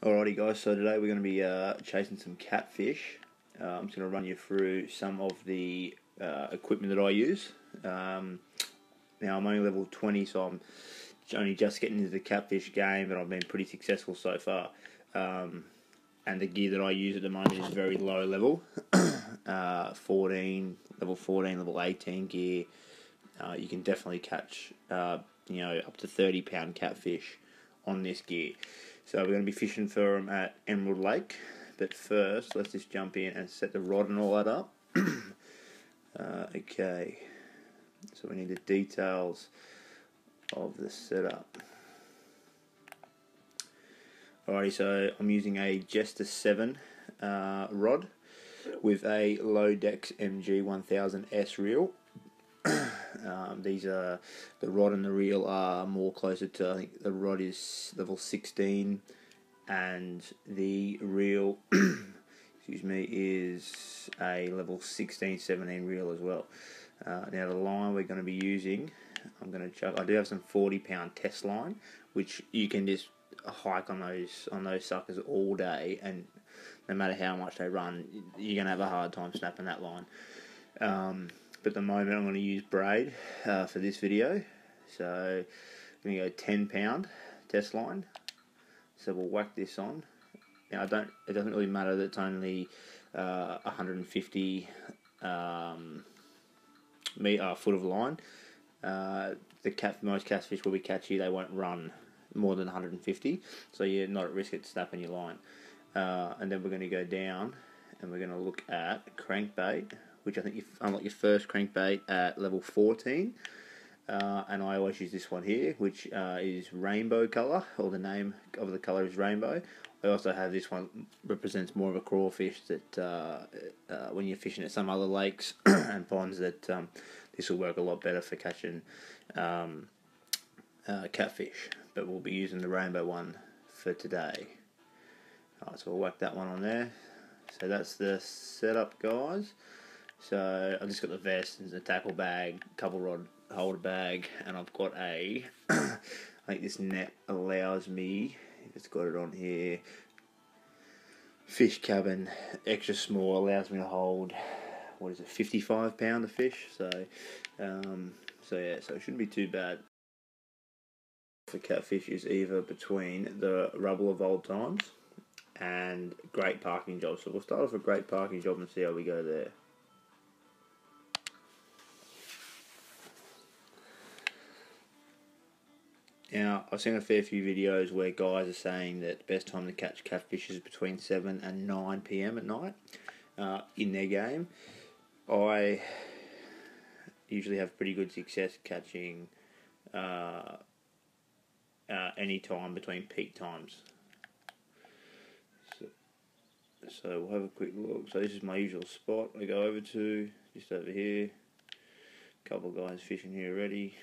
Alrighty guys, so today we're going to be chasing some catfish. I'm just going to run you through some of the equipment that I use. Now I'm only level 20, so I'm only just getting into the catfish game, but I've been pretty successful so far. And the gear that I use at the moment is very low level, level 14, level 18 gear. You can definitely catch up to 30-pound catfish on this gear. So we're going to be fishing for them at Emerald Lake, but first let's just jump in and set the rod and all that up. Okay, so we need the details of the setup. Alrighty, so I'm using a Jester 7 rod with a Lodex MG 1000S reel. These are the rod and the reel are more closer to, I think the rod is level 16 and the reel excuse me, is a level 16-17 reel as well. Now the line we're going to be using, I do have some 40-pound test line, which you can just hike on those suckers all day, and no matter how much they run, you're going to have a hard time snapping that line. But at the moment I'm going to use braid for this video, so I'm going to go 10-pound test line. So we'll whack this on. Now it doesn't really matter that it's only 150 foot of line. Most catfish will be catchy, they won't run more than 150, so you're not at risk of snapping your line. And then we're going to go down and we're going to look at crankbait, which I think you unlock your first crankbait at level 14. And I always use this one here, which is rainbow colour, or the name of the colour is rainbow. I also have this one, represents more of a crawfish, that when you're fishing at some other lakes and ponds, that this will work a lot better for catching catfish. But we'll be using the rainbow one for today. Alright, so we'll whack that one on there. So that's the setup, guys. So I've just got the vest and the tackle bag, couple rod holder bag, and I've got I think this net allows me, if it's got it on here, fish cabin extra small, allows me to hold, 55 pound of fish. So so it shouldn't be too bad. For catfish is either between the rubble of old times and great parking job. So we'll start off a great parking job and see how we go there. Now, I've seen a fair few videos where guys are saying that the best time to catch catfish is between 7 and 9 PM at night in their game. I usually have pretty good success catching any time between peak times. So we'll have a quick look. So this is my usual spot I go over to, just over here. A couple of guys fishing here already.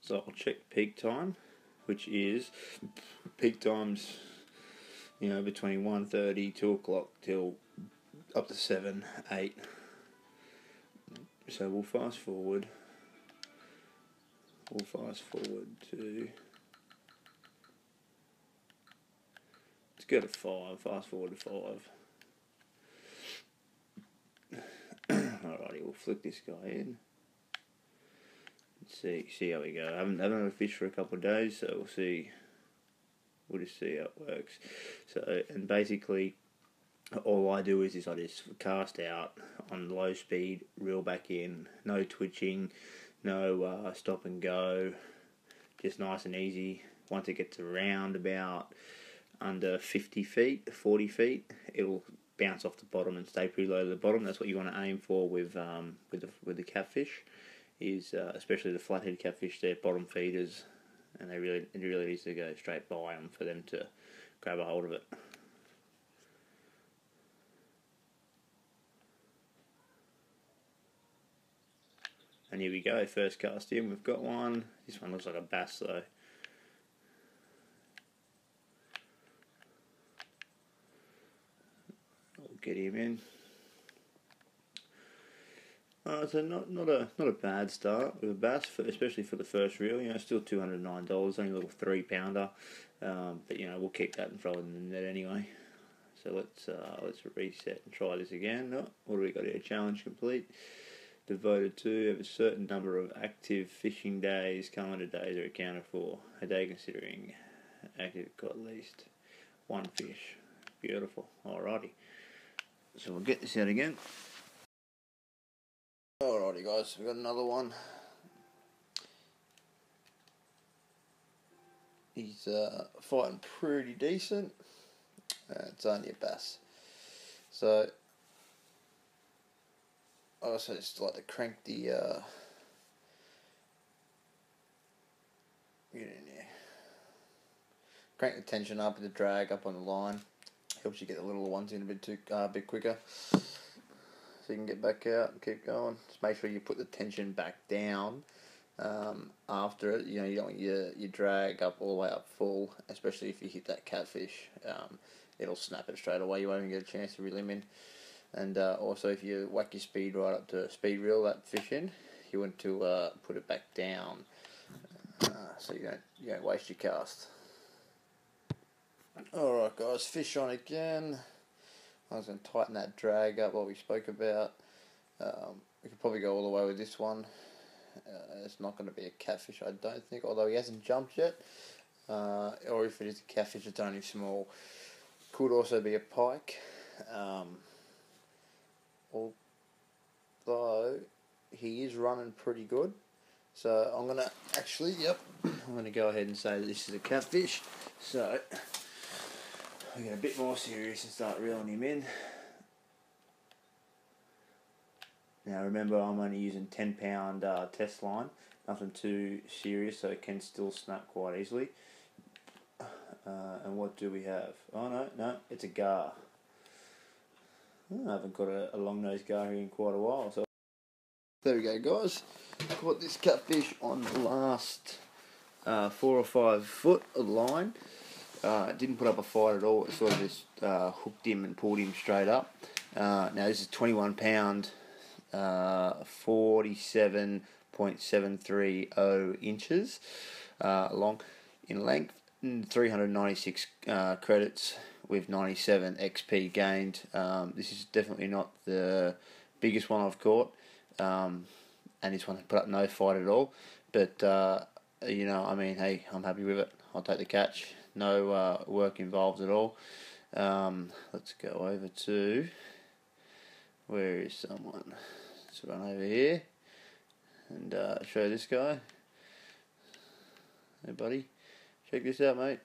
So I'll check peak time, which is peak times, between 1:30, 2 o'clock till up to 7, 8. So we'll fast forward. To, let's go to 5. Fast forward to 5. Alrighty, we'll flick this guy in. See how we go. I haven't had a fish for a couple of days, so we'll see. We'll just see how it works. So, and basically, all I do is I just cast out on low speed, reel back in, no twitching, no stop and go, just nice and easy. Once it gets around about under 50 feet, 40 feet, it'll bounce off the bottom and stay pretty low to the bottom. That's what you want to aim for with the catfish. Is especially the flathead catfish, they're bottom feeders, and it really needs to go straight by them for them to grab a hold of it. And here we go, first cast in, we've got one. This one looks like a bass though. I'll get him in. So not a bad start with a bass, especially for the first reel. Still $209, only a little 3-pounder, but we'll keep that and throw it in the net anyway. So let's reset and try this again. Oh, what do we got here? Challenge complete. Devoted to have a certain number of active fishing days. Calendar days are accounted for. A day considering active got at least one fish. Beautiful. Alrighty. So we'll get this out again. Alrighty guys, we've got another one. He's fighting pretty decent. It's only a bass. So I also just like to crank the get in here. Crank the tension up and the drag up on the line. Helps you get the little ones in a bit quicker. So you can get back out and keep going. Just make sure you put the tension back down after it. You don't want your drag up all the way up full, especially if you hit that catfish. It'll snap it straight away. You won't even get a chance to reel him in. And also, if you whack your speed right up to speed reel that fish in, you want to put it back down so you don't waste your cast. Alright guys, fish on again. I was going to tighten that drag up, what we spoke about. We could probably go all the way with this one. It's not going to be a catfish, I don't think, although he hasn't jumped yet. Or if it is a catfish, it's only small. Could also be a pike. Although he is running pretty good. So I'm going to actually, I'm going to go ahead and say that this is a catfish. So we get a bit more serious and start reeling him in. Now remember, I'm only using 10-pound test line, nothing too serious, so it can still snap quite easily. And what do we have? Oh no, it's a gar. I haven't got a long-nosed gar here in quite a while. So there we go, guys. Caught this catfish on the last 4 or 5 foot of line. Didn't put up a fight at all. It sort of just hooked him and pulled him straight up. Now this is 21-pound, 47.730 inches long in length, and 396 credits with 97 XP gained. This is definitely not the biggest one I've caught, and this one put up no fight at all. But hey, I'm happy with it. I'll take the catch. No work involved at all. Let's go over to, where is someone? Let's run over here and show this guy. Hey buddy, check this out, mate.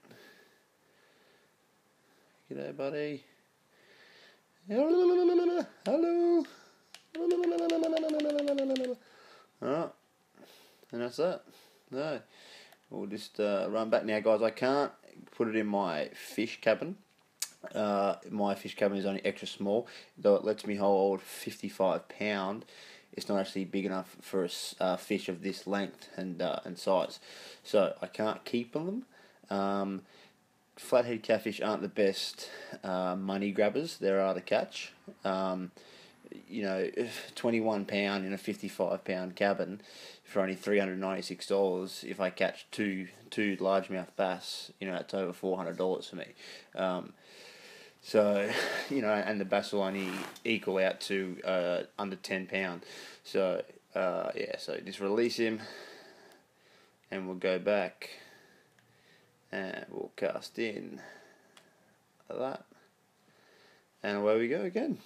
G'day buddy. Hello. Alright, and that's that. No, we'll just run back now, guys. I can't put it in my fish cabin. My fish cabin is only extra small, though it lets me hold 55-pound. It's not actually big enough for a fish of this length and size, so I can't keep them. Flathead catfish aren't the best money grabbers there are to catch. 21-pound in a 55-pound cabin for only $396. If I catch two largemouth bass, it's over $400 for me. So, and the bass will only equal out to under 10 pound. So, so just release him, and we'll go back, and we'll cast in like that, and away we go again.